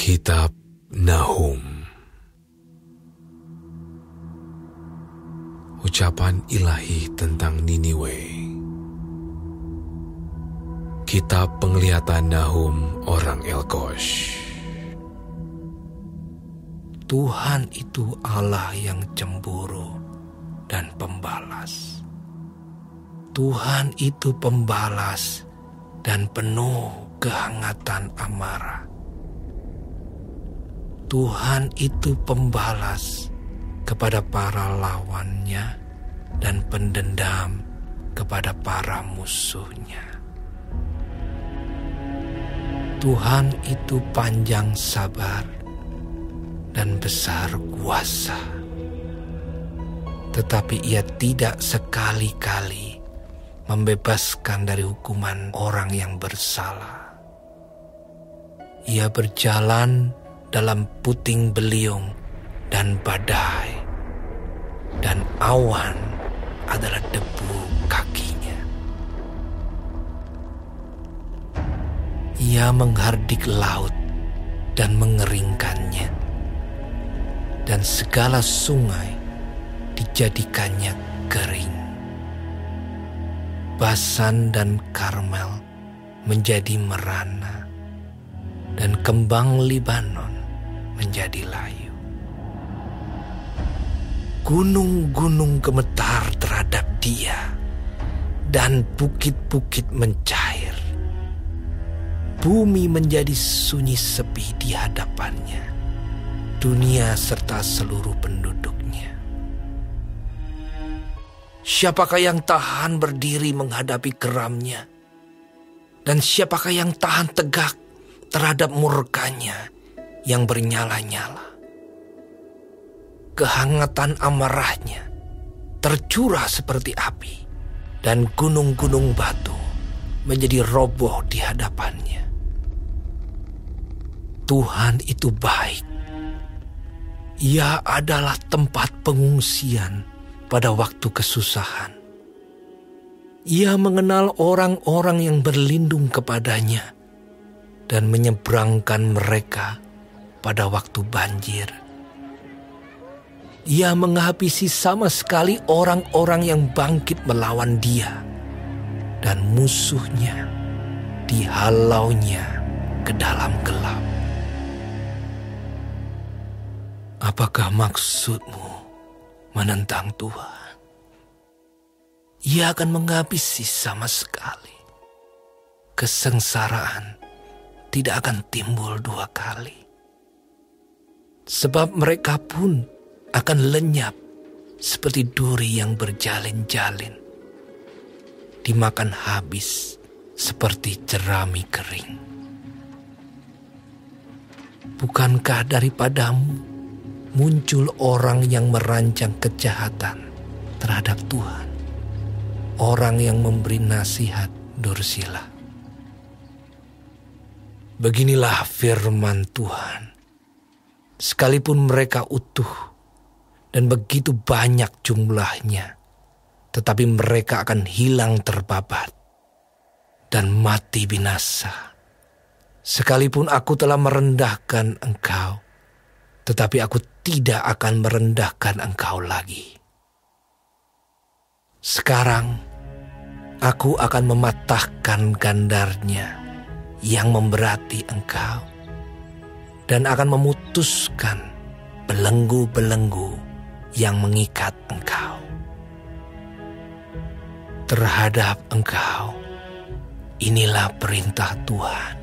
Kitab Nahum. Ucapan ilahi tentang Niniwe. Kitab penglihatan Nahum orang Elkosh. Tuhan itu Allah yang cemburu dan pembalas. Tuhan itu pembalas dan penuh kehangatan amarah. Tuhan itu pembalas kepada para lawannya dan pendendam kepada para musuhnya. Tuhan itu panjang sabar dan besar kuasa, tetapi Ia tidak sekali-kali membebaskan dari hukuman orang yang bersalah. Ia berjalan dalam puting beliung dan badai, dan awan adalah debu kakinya. Ia menghardik laut dan mengeringkannya, dan segala sungai dijadikannya kering. Basan dan Karmel menjadi merana, dan kembang Libanon menjadi layu. Gunung-gunung gemetar terhadap Dia, dan bukit-bukit mencair. Bumi menjadi sunyi sepi di hadapannya, dunia serta seluruh penduduknya. Siapakah yang tahan berdiri menghadapi geramnya? Dan siapakah yang tahan tegak terhadap murkanya yang bernyala-nyala? Kehangatan amarahnya tercurah seperti api, dan gunung-gunung batu menjadi roboh di hadapannya. Tuhan itu baik. Ia adalah tempat pengungsian pada waktu kesusahan. Ia mengenal orang-orang yang berlindung kepadanya dan menyeberangkan mereka pada waktu banjir. Ia menghabisi sama sekali orang-orang yang bangkit melawan Dia, dan musuhnya dihalaunya ke dalam gelap. Apakah maksudmu menentang Tuhan? Ia akan menghabisi sama sekali. Kesengsaraan tidak akan timbul dua kali. Sebab mereka pun akan lenyap seperti duri yang berjalin-jalin, dimakan habis seperti jerami kering. Bukankah daripadamu muncul orang yang merancang kejahatan terhadap Tuhan, orang yang memberi nasihat dursila? Beginilah firman Tuhan. Sekalipun mereka utuh dan begitu banyak jumlahnya, tetapi mereka akan hilang terbabat dan mati binasa. Sekalipun aku telah merendahkan engkau, tetapi aku tidak akan merendahkan engkau lagi. Sekarang aku akan mematahkan gandarnya yang memberati engkau, dan akan memutuskan belenggu-belenggu yang mengikat engkau. Terhadap engkau, inilah perintah Tuhan.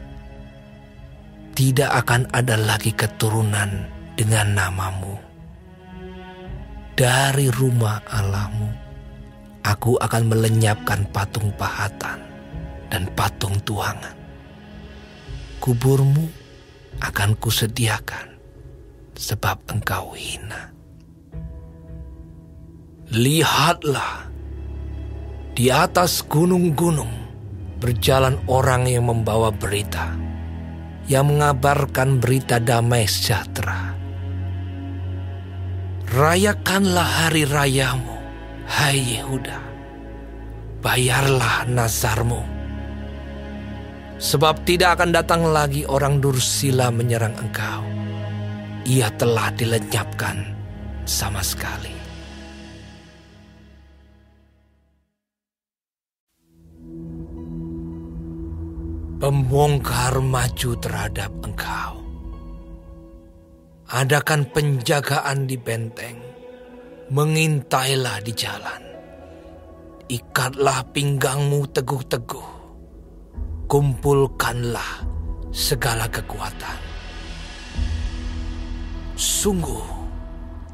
Tidak akan ada lagi keturunan dengan namamu. Dari rumah Allahmu, aku akan melenyapkan patung pahatan dan patung tuangan. Kuburmu akan kusediakan, sebab engkau hina. Lihatlah, di atas gunung-gunung berjalan orang yang membawa berita, yang mengabarkan berita damai sejahtera. Rayakanlah hari rayamu, hai Yehuda. Bayarlah nazarmu. Sebab tidak akan datang lagi orang dursila menyerang engkau. Ia telah dilenyapkan sama sekali. Pembongkar maju terhadap engkau. Adakan penjagaan di benteng, mengintailah di jalan. Ikatlah pinggangmu teguh-teguh, kumpulkanlah segala kekuatan. Sungguh,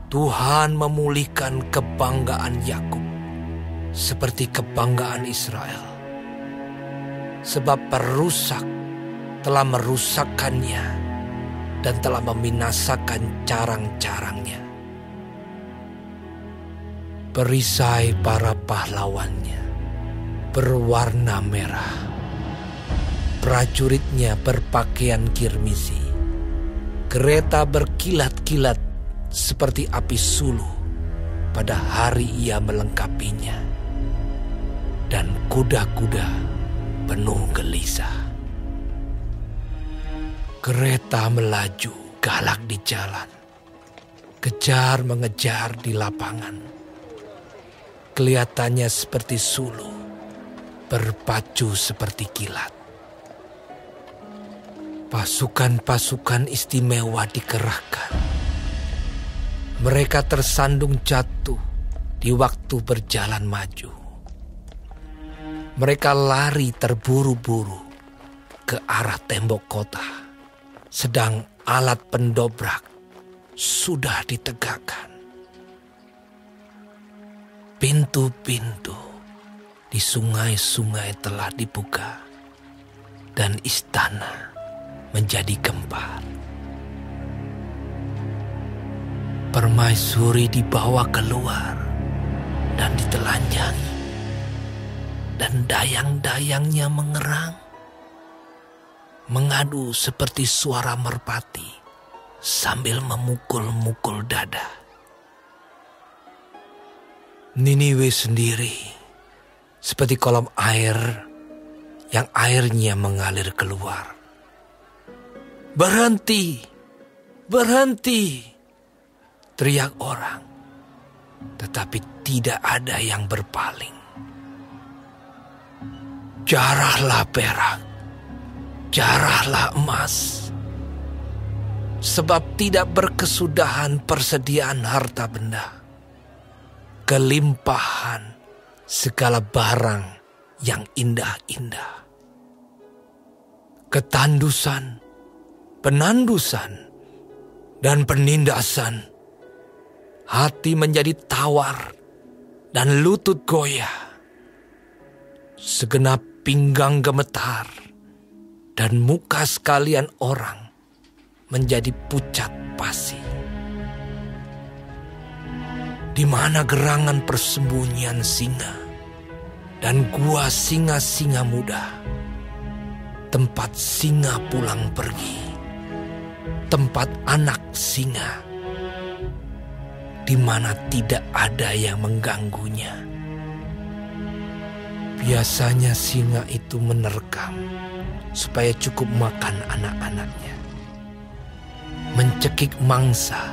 Tuhan memulihkan kebanggaan Yakub seperti kebanggaan Israel. Sebab perusak telah merusakkannya dan telah membinasakan carang-carangnya. Perisai para pahlawannya berwarna merah. Prajuritnya berpakaian kirmisi. Kereta berkilat-kilat seperti api suluh pada hari ia melengkapinya. Dan kuda-kuda penuh gelisah. Kereta melaju galak di jalan, kejar mengejar di lapangan. Kelihatannya seperti suluh, berpacu seperti kilat. Pasukan-pasukan istimewa dikerahkan. Mereka tersandung jatuh di waktu berjalan maju. Mereka lari terburu-buru ke arah tembok kota, sedang alat pendobrak sudah ditegakkan. Pintu-pintu di sungai-sungai telah dibuka, dan istana menjadi gempar. Permaisuri dibawa keluar dan ditelanjangi. Dan dayang-dayangnya mengerang, mengadu seperti suara merpati sambil memukul-mukul dada. Niniwe sendiri seperti kolam air yang airnya mengalir keluar. Berhenti, berhenti, teriak orang, tetapi tidak ada yang berpaling. Jarahlah perak, jarahlah emas, sebab tidak berkesudahan persediaan harta benda, kelimpahan segala barang yang indah-indah. Ketandusan, penandusan, dan penindasan, hati menjadi tawar dan lutut goyah. Segenap pinggang gemetar, dan muka sekalian orang menjadi pucat pasi. Di mana gerangan persembunyian singa dan gua singa-singa muda, tempat singa pulang pergi, tempat anak singa, di mana tidak ada yang mengganggunya. Biasanya singa itu menerkam supaya cukup makan anak-anaknya, mencekik mangsa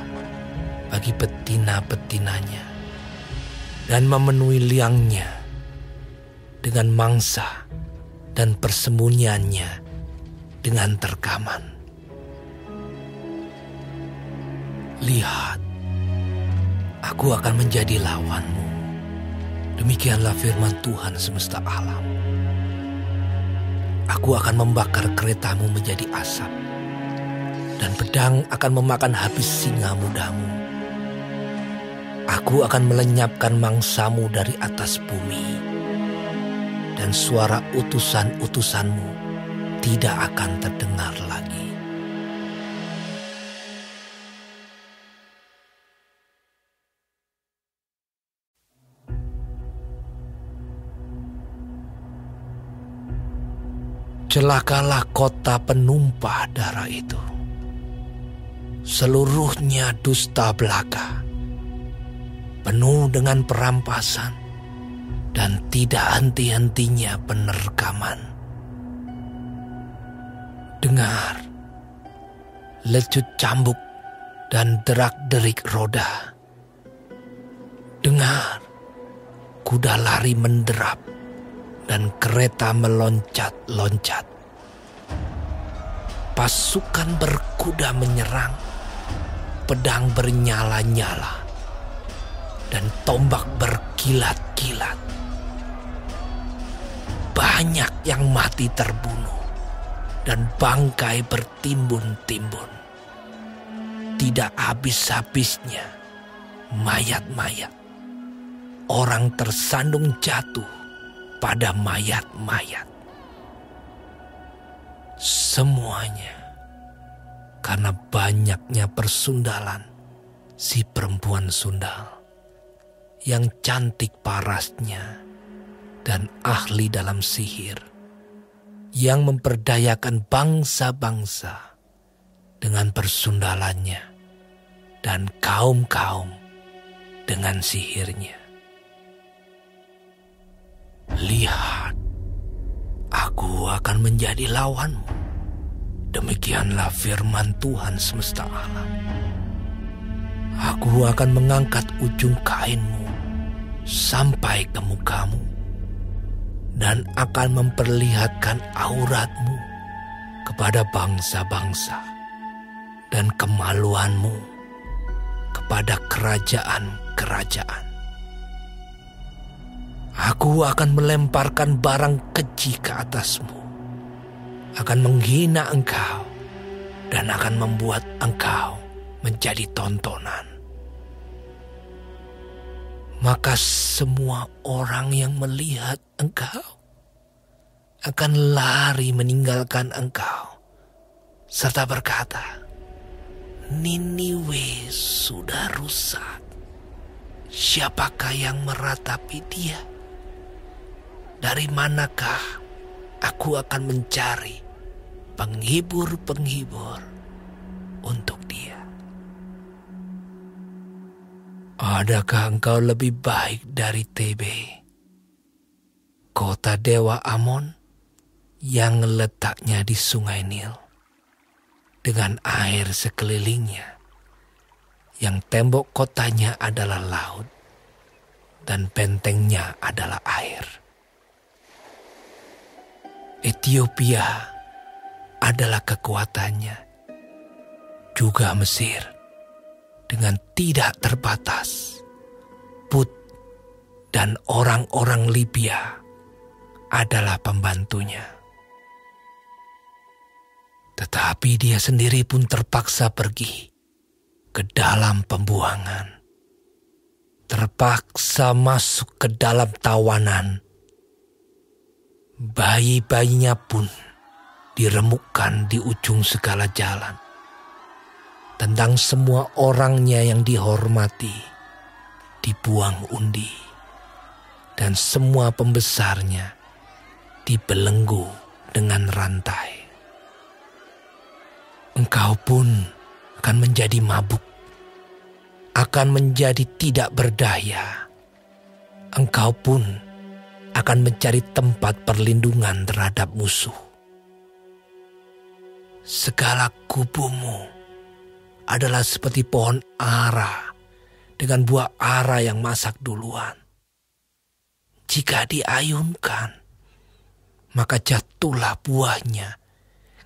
bagi betina-betinanya, dan memenuhi liangnya dengan mangsa dan persembunyiannya dengan terkaman. Lihat, aku akan menjadi lawanmu. Demikianlah firman Tuhan semesta alam. Aku akan membakar keretamu menjadi asap, dan pedang akan memakan habis singa mudamu. Aku akan melenyapkan mangsamu dari atas bumi, dan suara utusan-utusanmu tidak akan terdengar lagi. Celakalah kota penumpah darah itu. Seluruhnya dusta belaka, penuh dengan perampasan, dan tidak henti-hentinya penerkaman. Dengar lecut cambuk dan derak-derik roda. Dengar kuda lari menderap dan kereta meloncat-loncat. Pasukan berkuda menyerang, pedang bernyala-nyala, dan tombak berkilat-kilat. Banyak yang mati terbunuh, dan bangkai bertimbun-timbun. Tidak habis-habisnya mayat-mayat. Orang tersandung jatuh pada mayat-mayat. Semuanya karena banyaknya persundalan si perempuan sundal yang cantik parasnya dan ahli dalam sihir, yang memperdayakan bangsa-bangsa dengan persundalannya dan kaum-kaum dengan sihirnya. Lihat, aku akan menjadi lawanmu. Demikianlah firman Tuhan semesta alam. Aku akan mengangkat ujung kainmu sampai ke mukamu dan akan memperlihatkan auratmu kepada bangsa-bangsa dan kemaluanmu kepada kerajaan-kerajaan. Aku akan melemparkan barang keji ke atasmu, akan menghina engkau, dan akan membuat engkau menjadi tontonan. Maka semua orang yang melihat engkau akan lari meninggalkan engkau, serta berkata, Niniwe sudah rusak. Siapakah yang meratapi dia? Dari manakah aku akan mencari penghibur-penghibur untuk dia? Adakah engkau lebih baik dari Tebe, kota dewa Amon yang letaknya di sungai Nil, dengan air sekelilingnya, yang tembok kotanya adalah laut dan bentengnya adalah air? Ethiopia adalah kekuatannya, juga Mesir dengan tidak terbatas. Put dan orang-orang Libya adalah pembantunya. Tetapi dia sendiri pun terpaksa pergi ke dalam pembuangan, terpaksa masuk ke dalam tawanan. Bayi-bayinya pun diremukkan di ujung segala jalan. Tentang semua orangnya yang dihormati dibuang undi, dan semua pembesarnya dibelenggu dengan rantai. Engkau pun akan menjadi mabuk, akan menjadi tidak berdaya. Engkau pun akan mencari tempat perlindungan terhadap musuh. Segala kubumu adalah seperti pohon ara dengan buah ara yang masak duluan. Jika diayunkan, maka jatuhlah buahnya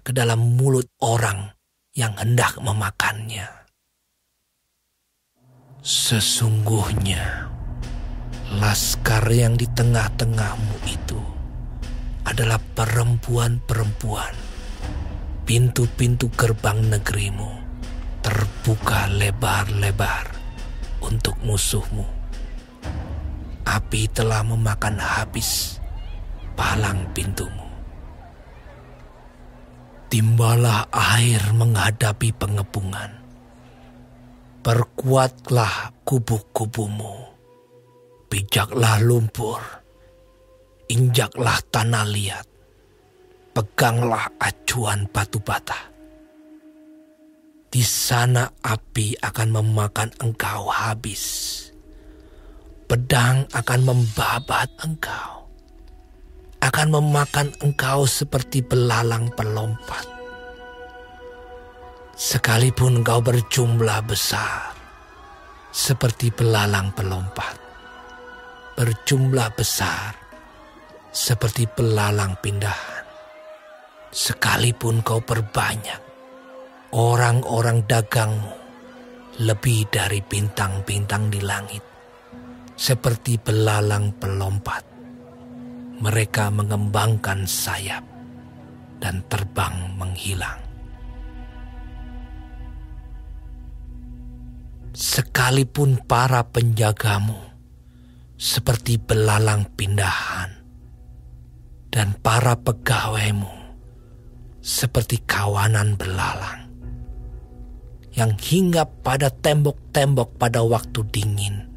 ke dalam mulut orang yang hendak memakannya. Sesungguhnya laskar yang di tengah-tengahmu itu adalah perempuan-perempuan. Pintu-pintu gerbang negerimu terbuka lebar-lebar untuk musuhmu. Api telah memakan habis palang pintumu. Timbalah air menghadapi pengepungan. Perkuatlah kubu-kubumu. Pijaklah lumpur, injaklah tanah liat, peganglah acuan batu bata. Di sana api akan memakan engkau habis, pedang akan membabat engkau, akan memakan engkau seperti belalang pelompat, Sekalipun kau berjumlah besar, seperti belalang pelompat, berjumlah besar, seperti belalang pindahan. Sekalipun kau berbanyak, orang-orang dagangmu lebih dari bintang-bintang di langit, seperti belalang pelompat. Mereka mengembangkan sayap dan terbang menghilang. Sekalipun para penjagamu seperti belalang pindahan, dan para pegawaimu seperti kawanan belalang yang hinggap pada tembok-tembok pada waktu dingin.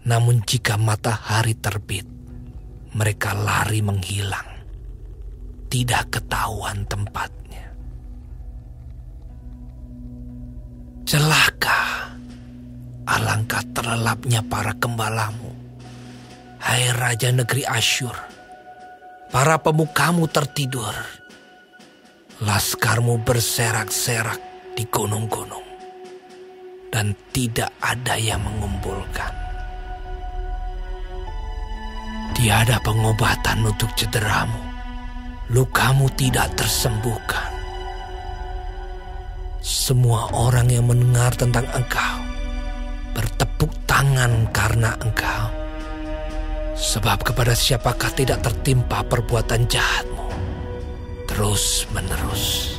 Namun jika matahari terbit, mereka lari menghilang, tidak ketahuan tempatnya. Celaka, alangkah terlelapnya para gembalamu, hai Raja negeri Asyur. Para pemukamu tertidur, laskarmu berserak-serak di gunung-gunung, dan tidak ada yang mengumpulkan. Tiada pengobatan untuk cederamu, lukamu tidak tersembuhkan. Semua orang yang mendengar tentang engkau bertepuk tangan karena engkau. Sebab kepada siapakah tidak tertimpa perbuatan jahatmu terus menerus.